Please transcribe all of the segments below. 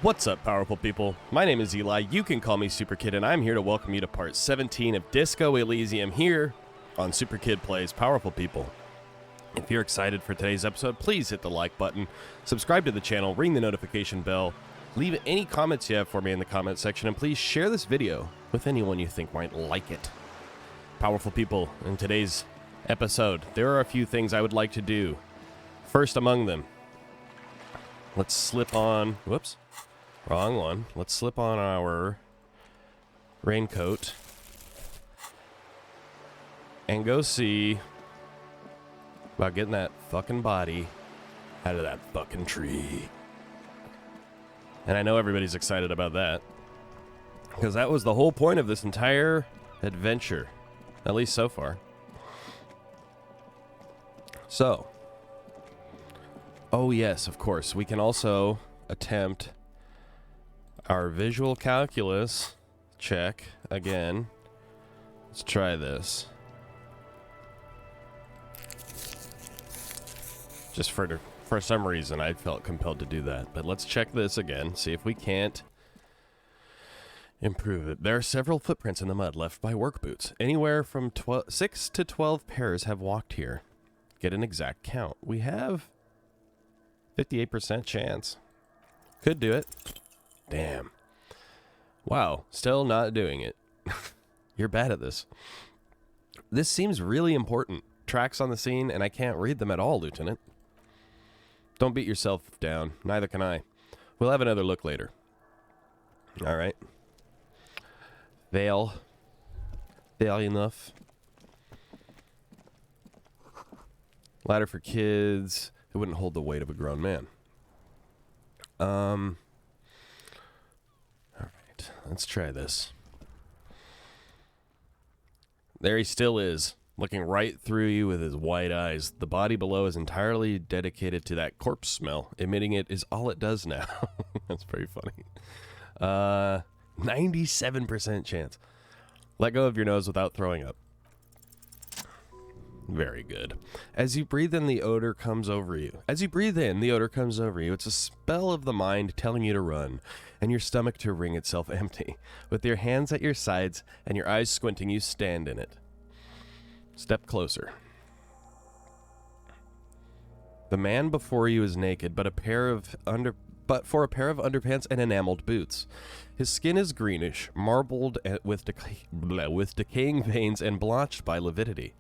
What's up, powerful people? My name is Eli, you can call me Super Kid, and I'm here to welcome you to part 17 of Disco Elysium here on Super Kid Plays Powerful People. If you're excited for today's episode, please hit the like button, subscribe to the channel, ring the notification bell, leave any comments you have for me in the comment section, and please share this video with anyone you think might like it. Powerful people, in today's episode, there are a few things I would like to do. First among them, let's slip on, whoops, wrong one. Let's slip on our raincoat and go see about getting that fucking body out of that fucking tree. And I know everybody's excited about that, because that was the whole point of this entire adventure, at least so far. So, oh yes, of course, we can also attempt our visual calculus check again. Let's try this. Just for some reason, I felt compelled to do that. But let's check this again, see if we can't improve it. There are several footprints in the mud left by work boots. Anywhere from 6 to 12 pairs have walked here. Get an exact count. We have 58% chance. Could do it. Damn. Wow, still not doing it. You're bad at this. This seems really important. Tracks on the scene, and I can't read them at all, Lieutenant. Don't beat yourself down. Neither can I. We'll have another look later. Alright. Veil. Veil enough. Ladder for kids. It wouldn't hold the weight of a grown man. Alright, let's try this. There he still is, looking right through you with his white eyes. The body below is entirely dedicated to that corpse smell. Emitting it is all it does now. That's pretty funny. 97% chance. Let go of your nose without throwing up. Very good. As you breathe in, the odor comes over you. It's a spell of the mind telling you to run, and your stomach to wring itself empty. With your hands at your sides and your eyes squinting, you stand in it. Step closer. The man before you is naked, but for a pair of underpants and enameled boots. His skin is greenish, marbled with decaying veins and blotched by lividity.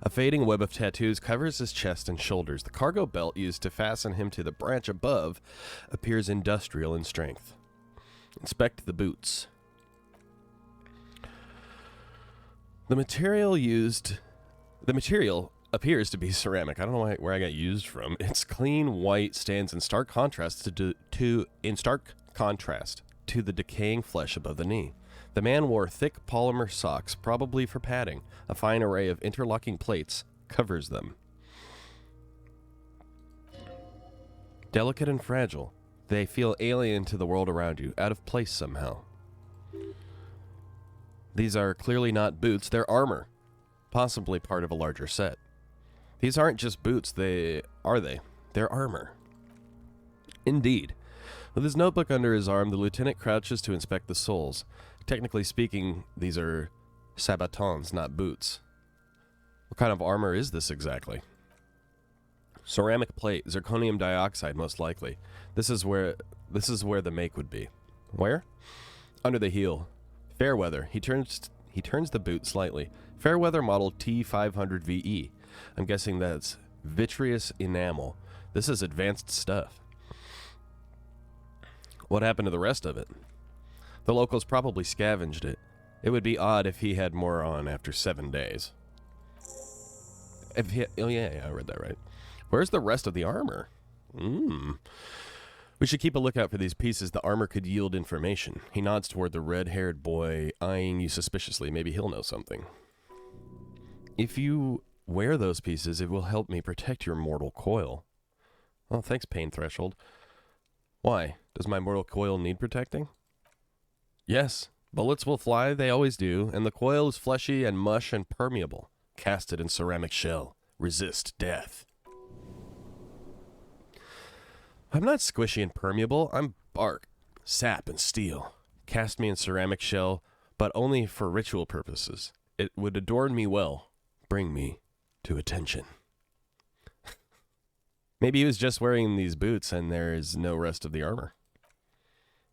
A fading web of tattoos covers his chest and shoulders. The cargo belt used to fasten him to the branch above appears industrial in strength. Inspect the boots. The material appears to be ceramic. I don't know where I got used from. It's clean white, stands in stark contrast to the decaying flesh above the knee. The man wore thick polymer socks, probably for padding. A fine array of interlocking plates covers them. Delicate and fragile, they feel alien to the world around you, out of place somehow. These are clearly not boots, they're armor, possibly part of a larger set. These aren't just boots, They're armor. Indeed. With his notebook under his arm, the lieutenant crouches to inspect the soles. Technically speaking, these are sabatons, not boots. What kind of armor is this exactly? Ceramic plate, zirconium dioxide, most likely. This is where the make would be. Where? Under the heel. Fairweather. He turns the boot slightly. Fairweather model T500VE. I'm guessing that's vitreous enamel. This is advanced stuff. What happened to the rest of it? The locals probably scavenged it. It would be odd if he had more on after 7 days. Oh yeah, I read that right. Where's the rest of the armor? We should keep a lookout for these pieces. The armor could yield information. He nods toward the red-haired boy, eyeing you suspiciously. Maybe he'll know something. If you wear those pieces, it will help me protect your mortal coil. Oh, thanks, Pain Threshold. Why? Does my mortal coil need protecting? Yes. Bullets will fly, they always do, and the coil is fleshy and mush and permeable. Cast it in ceramic shell. Resist death. I'm not squishy and permeable, I'm bark. Sap and steel. Cast me in ceramic shell, but only for ritual purposes. It would adorn me well. Bring me to attention. Maybe he was just wearing these boots and there is no rest of the armor.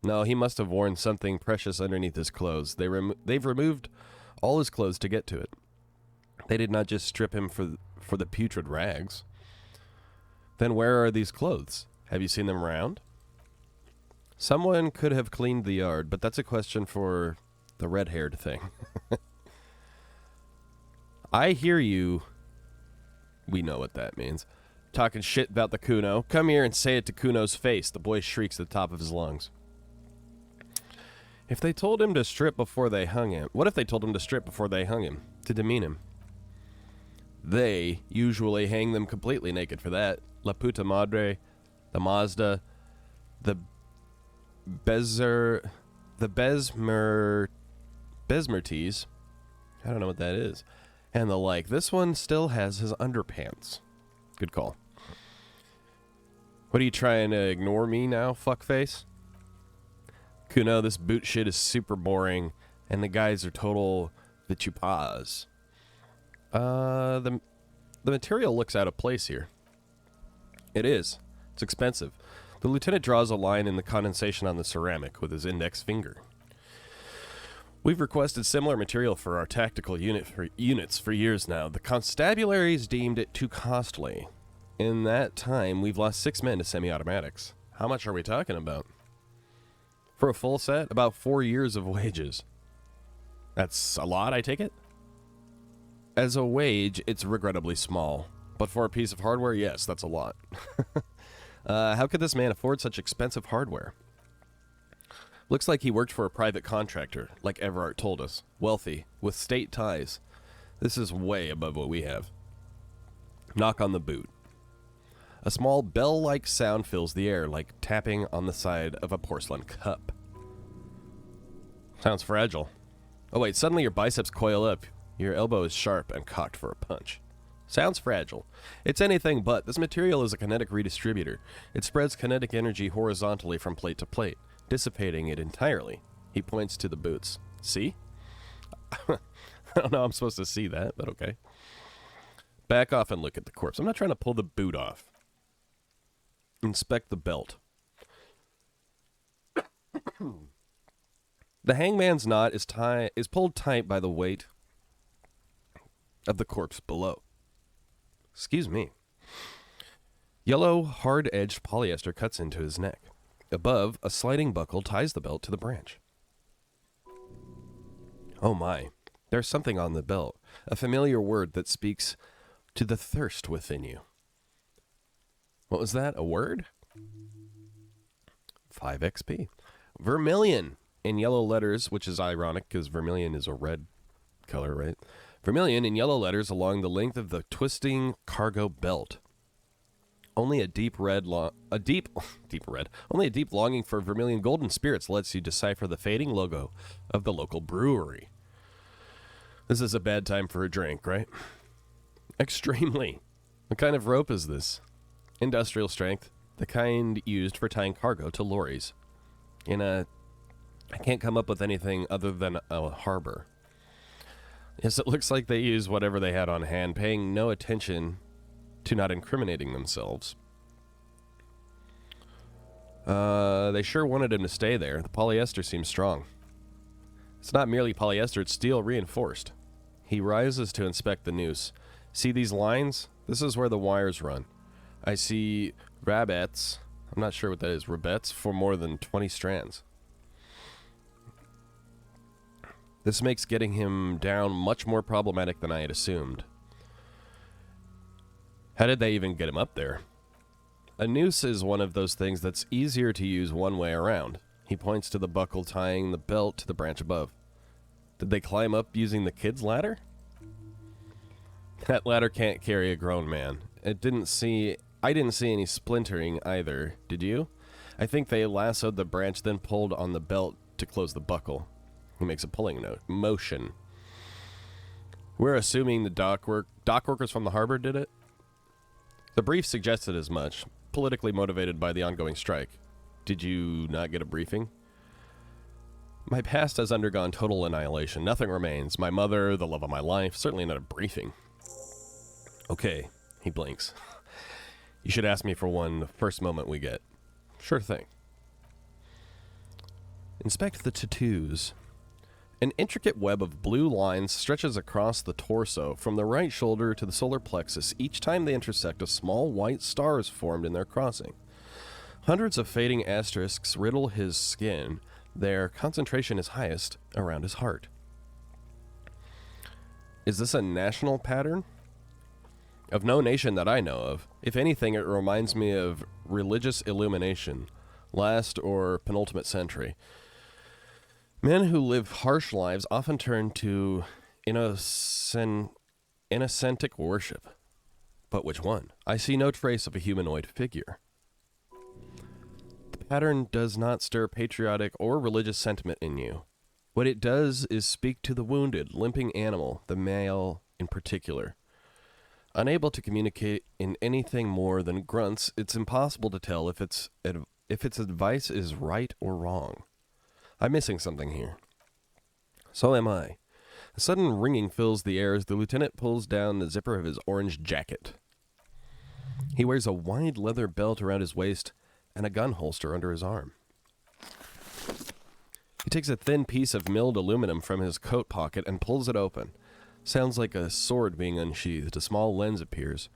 No, he must have worn something precious underneath his clothes. They've removed all his clothes to get to it. They did not just strip him for the putrid rags. Then where are these clothes? Have you seen them around? Someone could have cleaned the yard, but that's a question for the red-haired thing. I hear you. We know what that means. Talking shit about the Kuno. Come here and say it to Kuno's face. The boy shrieks at the top of his lungs. If they told him to strip before they hung him. What if they told him to strip before they hung him? To demean him. They usually hang them completely naked for that. La puta madre, the Mazda, the Besmertes. I don't know what that is. And the like. This one still has his underpants. Good call. What are you trying to ignore me now, fuckface? Kuno, this boot shit is super boring, and the guys are total vitupas. The material looks out of place here. It is. It's expensive. The lieutenant draws a line in the condensation on the ceramic with his index finger. We've requested similar material for our tactical units for years now. The constabularies deemed it too costly. In that time, we've lost 6 men to semi-automatics. How much are we talking about? For a full set, about 4 years of wages. That's a lot, I take it? As a wage, it's regrettably small. But for a piece of hardware, yes, that's a lot. How could this man afford such expensive hardware? Looks like he worked for a private contractor, like Everard told us. Wealthy, with state ties. This is way above what we have. Knock on the boot. A small bell-like sound fills the air, like tapping on the side of a porcelain cup. Sounds fragile. Oh wait, suddenly your biceps coil up. Your elbow is sharp and cocked for a punch. Sounds fragile. It's anything but. This material is a kinetic redistributor. It spreads kinetic energy horizontally from plate to plate, dissipating it entirely. He points to the boots. See? I don't know how I'm supposed to see that, but okay. Back off and look at the corpse. I'm not trying to pull the boot off. Inspect the belt. The hangman's knot is pulled tight by the weight of the corpse below. Excuse me. Yellow, hard-edged polyester cuts into his neck. Above, a sliding buckle ties the belt to the branch. Oh my, there's something on the belt. A familiar word that speaks to the thirst within you. What was that? A word? 5 XP. Vermilion in yellow letters, which is ironic because vermilion is a red color, right? Vermilion in yellow letters along the length of the twisting cargo belt. Only a deep longing for vermilion golden spirits lets you decipher the fading logo of the local brewery. This is a bad time for a drink, right? Extremely. What kind of rope is this? Industrial strength, the kind used for tying cargo to lorries. I can't come up with anything other than a harbor. Yes, it looks like they used whatever they had on hand, paying no attention to not incriminating themselves. They sure wanted him to stay there. The polyester seems strong. It's not merely polyester, it's steel reinforced. He rises to inspect the noose. See these lines? This is where the wires run. I see rabbets. I'm not sure what that is. Rabbets for more than 20 strands. This makes getting him down much more problematic than I had assumed. How did they even get him up there? A noose is one of those things that's easier to use one way around. He points to the buckle tying the belt to the branch above. Did they climb up using the kid's ladder? That ladder can't carry a grown man. I didn't see any splintering either. Did you? I think they lassoed the branch, then pulled on the belt to close the buckle. He makes a pulling motion. We're assuming the dock workers from the harbor did it? The brief suggested as much, politically motivated by the ongoing strike. Did you not get a briefing? My past has undergone total annihilation. Nothing remains. My mother, the love of my life, certainly not a briefing. Okay, he blinks. You should ask me for one the first moment we get. Sure thing. Inspect the tattoos. An intricate web of blue lines stretches across the torso, from the right shoulder to the solar plexus. Each time they intersect, a small white star is formed in their crossing. Hundreds of fading asterisks riddle his skin. Their concentration is highest around his heart. Is this a national pattern? Of no nation that I know of. If anything, it reminds me of religious illumination, last or penultimate century. Men who live harsh lives often turn to innocent worship. But which one? I see no trace of a humanoid figure. The pattern does not stir patriotic or religious sentiment in you. What it does is speak to the wounded, limping animal, the male in particular. Unable to communicate in anything more than grunts, it's impossible to tell if its advice is right or wrong. I'm missing something here. So am I. A sudden ringing fills the air as the lieutenant pulls down the zipper of his orange jacket. He wears a wide leather belt around his waist and a gun holster under his arm. He takes a thin piece of milled aluminum from his coat pocket and pulls it open. Sounds like a sword being unsheathed. A small lens appears.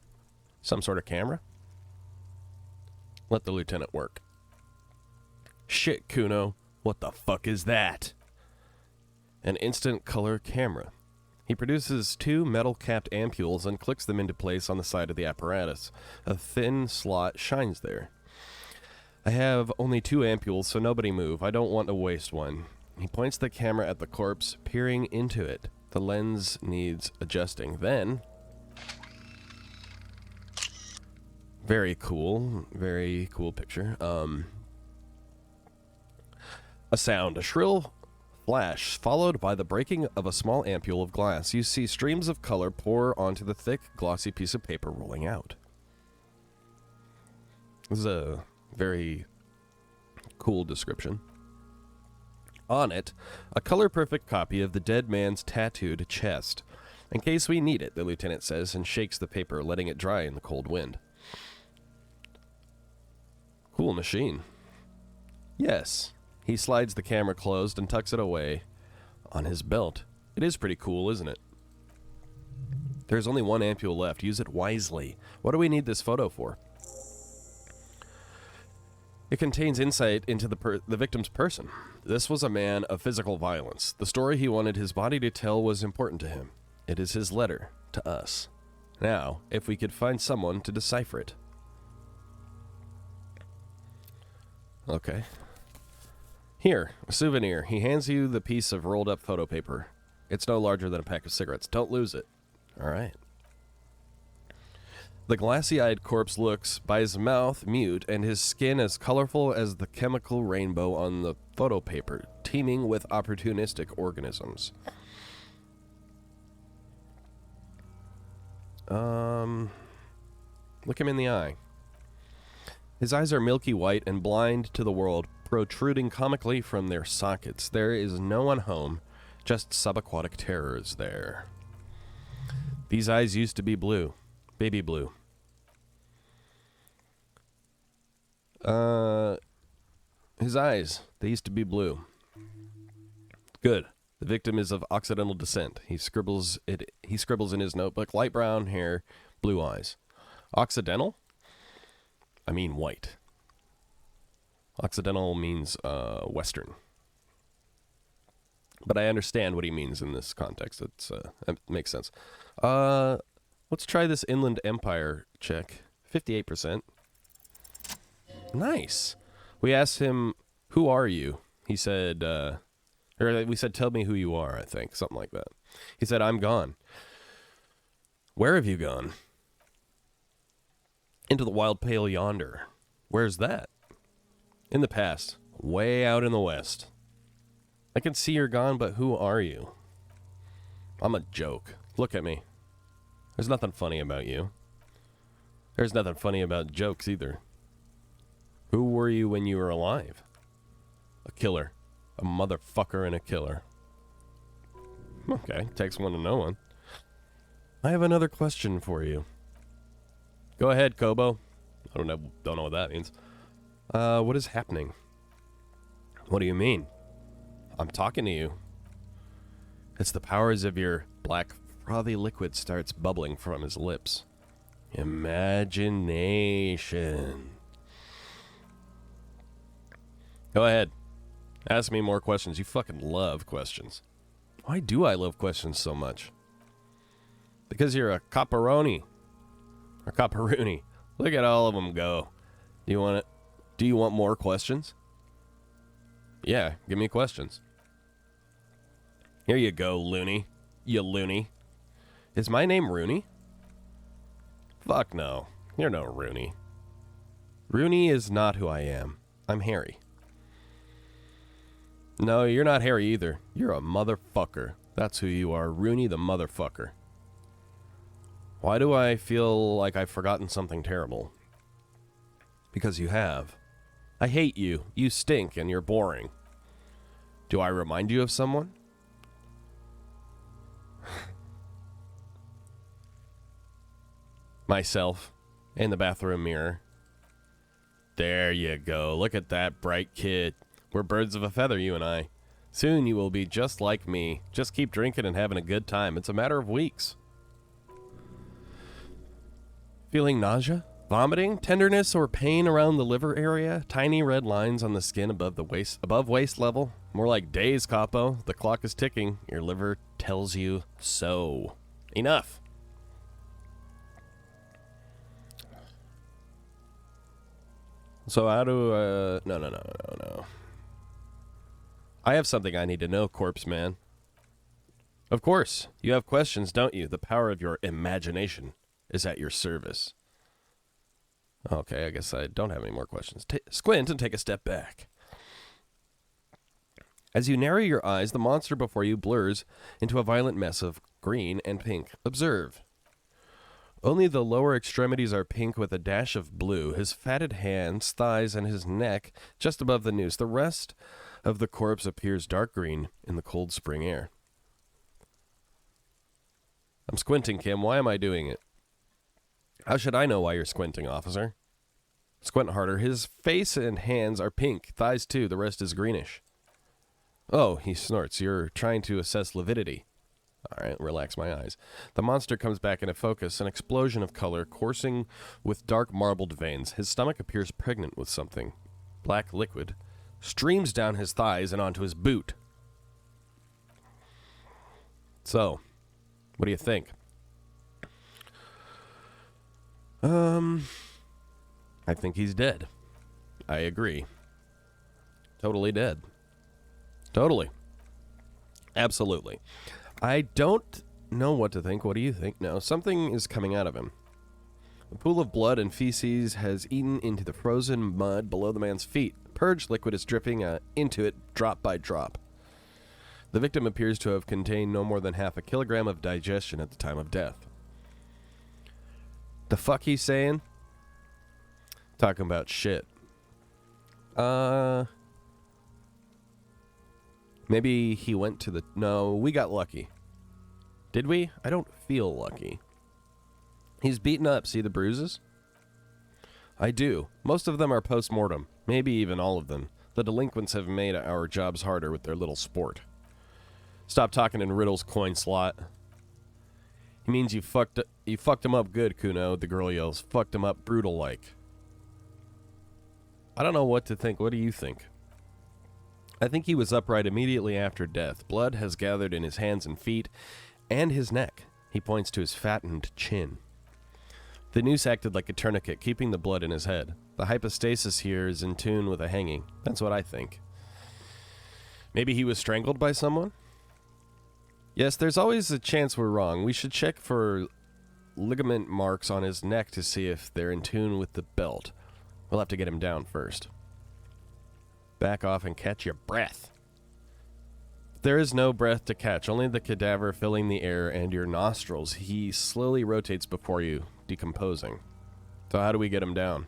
Some sort of camera? Let the lieutenant work. Shit, Kuno. What the fuck is that? An instant color camera. He produces two metal-capped ampules and clicks them into place on the side of the apparatus. A thin slot shines there. I have only 2 ampules, so nobody move. I don't want to waste one. He points the camera at the corpse, peering into it. The lens needs adjusting. Then... Very cool picture. A sound, a shrill flash, followed by the breaking of a small ampule of glass. You see streams of color pour onto the thick, glossy piece of paper rolling out. This is a very cool description. On it, a color-perfect copy of the dead man's tattooed chest. In case we need it, the lieutenant says, and shakes the paper, letting it dry in the cold wind. Cool machine. Yes. He slides the camera closed and tucks it away on his belt. It is pretty cool, isn't it? There's only 1 ampule left. Use it wisely. What do we need this photo for? It contains insight into the victim's person. This was a man of physical violence. The story he wanted his body to tell was important to him. It is his letter to us. Now, if we could find someone to decipher it. Okay. Here, a souvenir. He hands you the piece of rolled up photo paper. It's no larger than a pack of cigarettes. Don't lose it. All right. The glassy-eyed corpse looks, by his mouth, mute, and his skin as colorful as the chemical rainbow on the photo paper, teeming with opportunistic organisms. Look him in the eye. His eyes are milky white and blind to the world, protruding comically from their sockets. There is no one home, just subaquatic terrors there. These eyes used to be blue. Baby blue. His eyes, they used to be blue. Good. The victim is of Occidental descent. He scribbles in his notebook, light brown hair, blue eyes. Occidental? I mean white. Occidental means Western. But I understand what he means in this context. It makes sense. Let's try this Inland Empire check. 58%. Nice. We asked him, who are you? He said, or we said, tell me who you are, I think. Something like that. He said, I'm gone. Where have you gone? Into the wild pale yonder. Where's that? In the past. Way out in the west. I can see you're gone, but who are you? I'm a joke. Look at me. There's nothing funny about you. There's nothing funny about jokes either. Who were you when you were alive? A killer. A motherfucker and a killer. Okay, takes one to know one. I have another question for you. Go ahead, Kobo. I don't know what that means. What is happening? What do you mean? I'm talking to you. It's the powers of your black frothy liquid starts bubbling from his lips. Imagination. Go ahead. Ask me more questions. You fucking love questions. Why do I love questions so much? Because you're a copperoni. Or copperoony. Look at all of them go. Do you want it? Do you want more questions? Yeah, give me questions. Here you go, loony. You loony. Is my name Rooney? Fuck no. You're no Rooney. Rooney is not who I am. I'm Harry. No, you're not Harry either. You're a motherfucker. That's who you are, Rooney the motherfucker. Why do I feel like I've forgotten something terrible? Because you have. I hate you. You stink and you're boring. Do I remind you of someone? Myself. In the bathroom mirror. There you go. Look at that bright kid. We're birds of a feather, you and I. Soon you will be just like me. Just keep drinking and having a good time. It's a matter of weeks. Feeling nausea? Vomiting? Tenderness or pain around the liver area? Tiny red lines on the skin above waist level? More like days, Capo. The clock is ticking. Your liver tells you so. Enough. So how do, No. I have something I need to know, Corpse Man. Of course. You have questions, don't you? The power of your imagination is at your service. Okay, I guess I don't have any more questions. Squint and take a step back. As you narrow your eyes, the monster before you blurs into a violent mess of green and pink. Observe. Only the lower extremities are pink with a dash of blue, his fatted hands, thighs, and his neck just above the noose. The rest of the corpse appears dark green in the cold spring air. I'm squinting, Kim. Why am I doing it? How should I know why you're squinting, officer? Squint harder. His face and hands are pink, thighs too, the rest is greenish. Oh, he snorts. You're trying to assess lividity. All right, relax my eyes. The monster comes back into focus, an explosion of color coursing with dark marbled veins. His stomach appears pregnant with something. Black liquid streams down his thighs and onto his boot. So, what do you think? I think he's dead. I agree. Totally dead. Totally. Absolutely. I don't know what to think. What do you think? No, something is coming out of him. A pool of blood and feces has eaten into the frozen mud below the man's feet. Purge liquid is dripping into it drop by drop. The victim appears to have contained no more than half a kilogram of digestion at the time of death. The fuck he's saying? Talking about shit. Maybe he went to the... No, we got lucky. Did we? I don't feel lucky. He's beaten up. See the bruises? I do. Most of them are post-mortem. Maybe even all of them. The delinquents have made our jobs harder with their little sport. Stop talking in riddles, coin slot. He means you fucked him up good, Kuno, the girl yells. Fucked him up brutal-like. I don't know what to think. What do you think? I think he was upright immediately after death. Blood has gathered in his hands and feet, and his neck. He points to his fattened chin. The noose acted like a tourniquet, keeping the blood in his head. The hypostasis here is in tune with a hanging. That's what I think. Maybe he was strangled by someone? Yes, there's always a chance we're wrong. We should check for ligament marks on his neck to see if they're in tune with the belt. We'll have to get him down first. Back off and catch your breath. There is no breath to catch, only the cadaver filling the air and your nostrils. He slowly rotates before you, decomposing. So how do we get him down?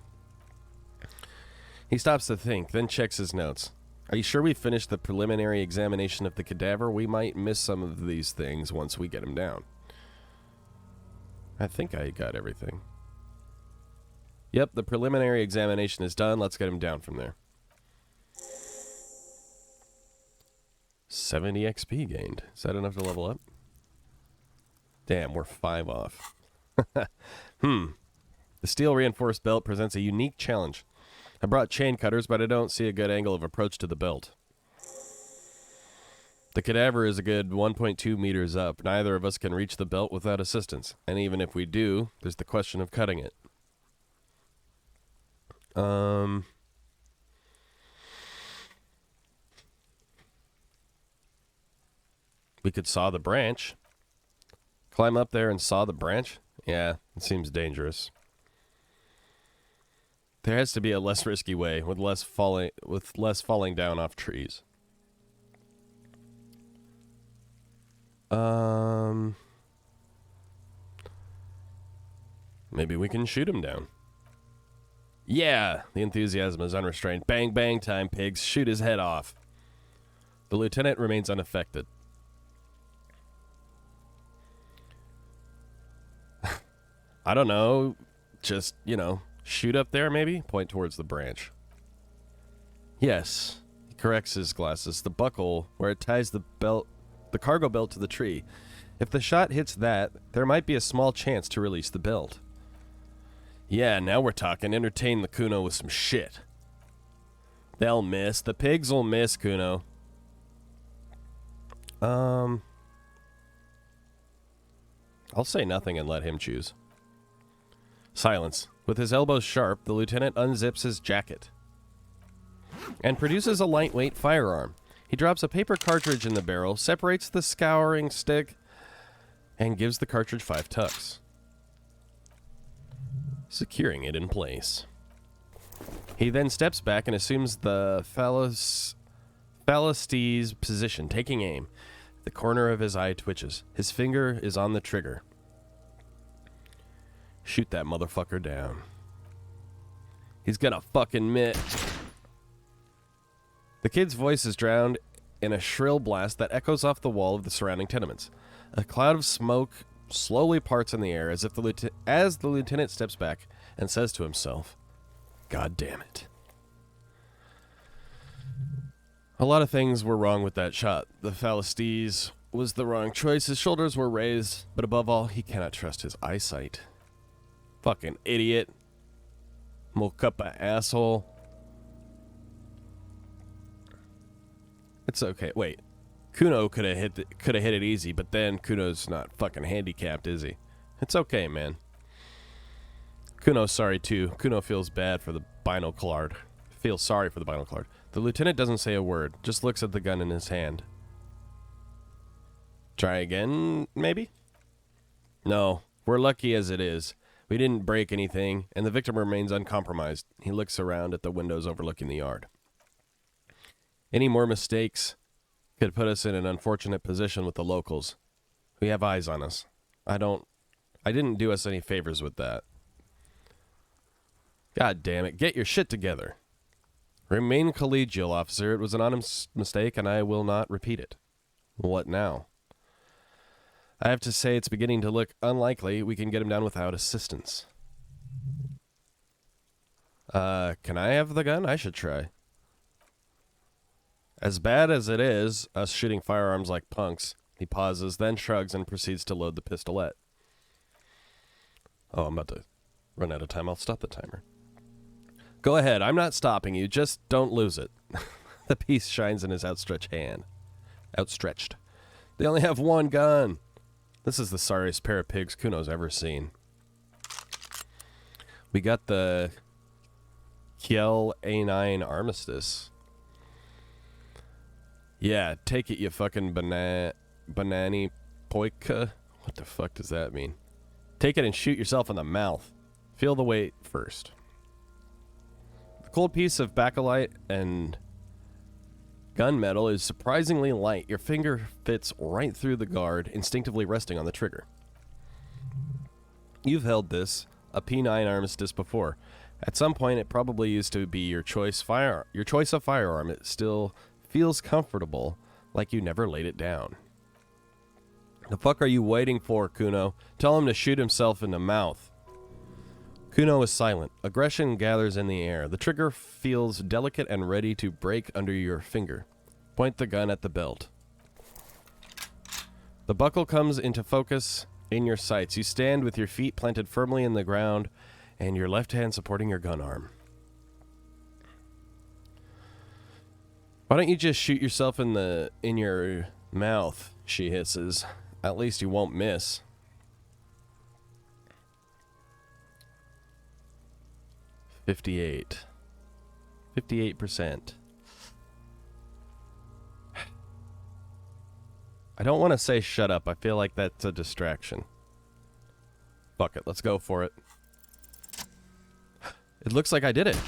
He stops to think, then checks his notes. Are you sure we finished the preliminary examination of the cadaver? We might miss some of these things once we get him down. I think I got everything. Yep, the preliminary examination is done. Let's get him down from there. 70 XP gained. Is that enough to level up? Damn, we're 5 off. The steel reinforced belt presents a unique challenge. I brought chain cutters, but I don't see a good angle of approach to the belt. The cadaver is a good 1.2 meters up. Neither of us can reach the belt without assistance. And even if we do, there's the question of cutting it. We could saw the branch. Climb up there and saw the branch? Yeah, it seems dangerous. There has to be a less risky way with less falling down off trees. Maybe we can shoot him down. Yeah, the enthusiasm is unrestrained. Bang, bang time, pigs. Shoot his head off. The lieutenant remains unaffected. I don't know. Just, you know, shoot up there maybe? Point towards the branch. Yes. He corrects his glasses. The buckle where it ties the cargo belt to the tree. If the shot hits that, there might be a small chance to release the belt. Yeah, now we're talking. Entertain the Kuno with some shit. They'll miss. The pigs will miss, Kuno. I'll say nothing and let him choose. Silence. With his elbows sharp, the lieutenant unzips his jacket and produces a lightweight firearm. He drops a paper cartridge in the barrel, separates the scouring stick, and gives the cartridge 5 tucks, securing it in place. He then steps back and assumes the Phalastee's position, taking aim. The corner of his eye twitches. His finger is on the trigger. Shoot that motherfucker down. He's gonna fucking miss. The kid's voice is drowned in a shrill blast that echoes off the wall of the surrounding tenements. A cloud of smoke slowly parts in the air as the lieutenant steps back and says to himself, God damn it. A lot of things were wrong with that shot. The Phalastees was the wrong choice. His shoulders were raised, but above all, he cannot trust his eyesight. Fucking idiot. Mokuppa asshole. It's okay. Wait. Kuno could have hit it easy, but then Kuno's not fucking handicapped, is he? It's okay, man. Kuno's sorry too. Kuno feels bad for the binoclard. Feels sorry for the binoclard. The lieutenant doesn't say a word, just looks at the gun in his hand. Try again, maybe? No, we're lucky as it is. We didn't break anything, and the victim remains uncompromised. He looks around at the windows overlooking the yard. Any more mistakes could put us in an unfortunate position with the locals. We have eyes on us. I didn't do us any favors with that. God damn it, get your shit together. Remain collegial, officer. It was an honest mistake, and I will not repeat it. What now? I have to say it's beginning to look unlikely we can get him down without assistance. Can I have the gun? I should try. As bad as it is, us shooting firearms like punks, he pauses, then shrugs and proceeds to load the pistolet. Oh, I'm about to run out of time. I'll stop the timer. Go ahead. I'm not stopping you. Just don't lose it. The piece shines in his outstretched hand. Outstretched. They only have one gun. This is the sorriest pair of pigs Kuno's ever seen. We got the Kiel A9 Armistice. Yeah, take it, you fucking banani poika. What the fuck does that mean? Take it and shoot yourself in the mouth. Feel the weight first. The cold piece of bakelite and gunmetal is surprisingly light. Your finger fits right through the guard, instinctively resting on the trigger. You've held this, a P9 Armistice, before. At some point, it probably used to be your choice of firearm. It still feels comfortable, like you never laid it down. The fuck are you waiting for, Kuno? Tell him to shoot himself in the mouth. Kuno is silent. Aggression gathers in the air. The trigger feels delicate and ready to break under your finger. Point the gun at the belt. The buckle comes into focus in your sights. You stand with your feet planted firmly in the ground and your left hand supporting your gun arm. Why don't you just shoot yourself in your mouth, she hisses. At least you won't miss. $58. 58%. I don't want to say shut up. I feel like that's a distraction. Fuck it. Let's go for it. It looks like I did it.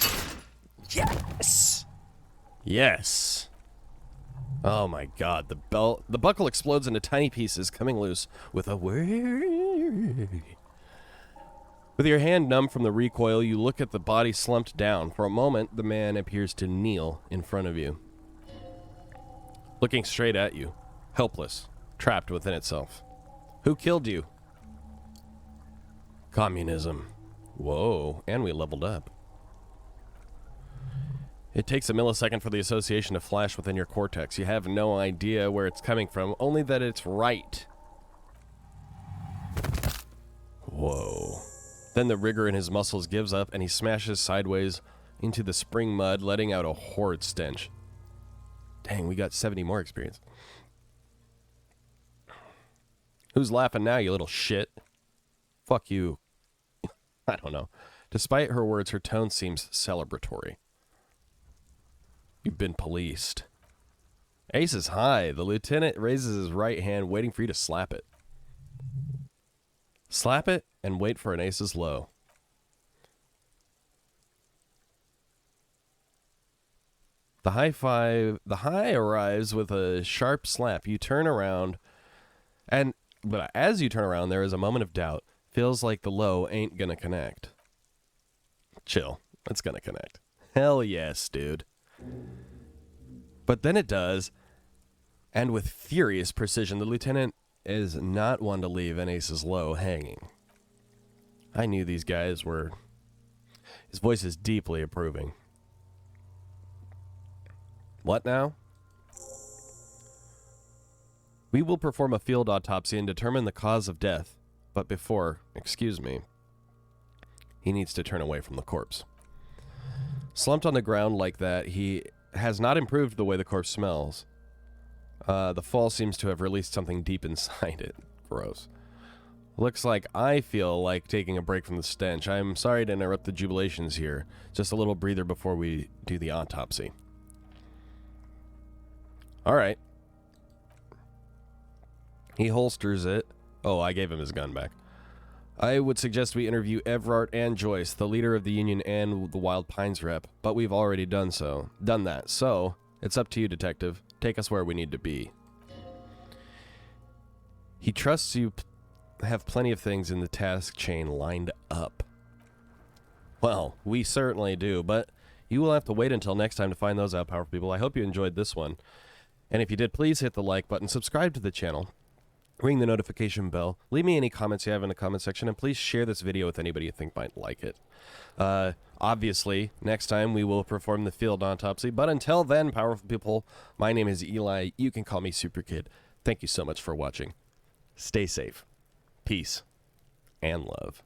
Yes! Yes. Oh my god. The buckle explodes into tiny pieces, coming loose with a word. With your hand numb from the recoil, you look at the body slumped down. For a moment, the man appears to kneel in front of you, looking straight at you, helpless, trapped within itself. Who killed you? Communism. Whoa, and we leveled up. It takes a millisecond for the association to flash within your cortex. You have no idea where it's coming from, only that it's right. Whoa. Then the rigor in his muscles gives up and he smashes sideways into the spring mud, letting out a horrid stench. Dang, we got 70 more experience. Who's laughing now, you little shit? Fuck you. I don't know. Despite her words, her tone seems celebratory. You've been policed. Ace is high. The lieutenant raises his right hand, waiting for you to slap it. Slap it and wait for an ace's low. The high arrives with a sharp slap. You turn around, but as you turn around, there is a moment of doubt. Feels like the low ain't gonna connect. Chill. It's gonna connect. Hell yes, dude. But then it does, and with furious precision, the lieutenant is not one to leave an ace's low hanging. I knew these guys were... His voice is deeply approving. What now? We will perform a field autopsy and determine the cause of death. But before, excuse me, he needs to turn away from the corpse. Slumped on the ground like that, he has not improved the way the corpse smells. The fall seems to have released something deep inside it. Gross. Looks like I feel like taking a break from the stench. I'm sorry to interrupt the jubilations here. Just a little breather before we do the autopsy. Alright. He holsters it. Oh, I gave him his gun back. I would suggest we interview Everard and Joyce, the leader of the Union and the Wild Pines rep, but we've already done that. So, it's up to you, detective. Take us where we need to be. He trusts you have plenty of things in the task chain lined up. Well, we certainly do, but you will have to wait until next time to find those out, powerful people. I hope you enjoyed this one. And if you did, please hit the like button, subscribe to the channel, ring the notification bell, leave me any comments you have in the comment section, and please share this video with anybody you think might like it. Obviously, next time we will perform the field autopsy, but until then, powerful people, my name is Eli. You can call me Super Kid. Thank you so much for watching. Stay safe. Peace and love.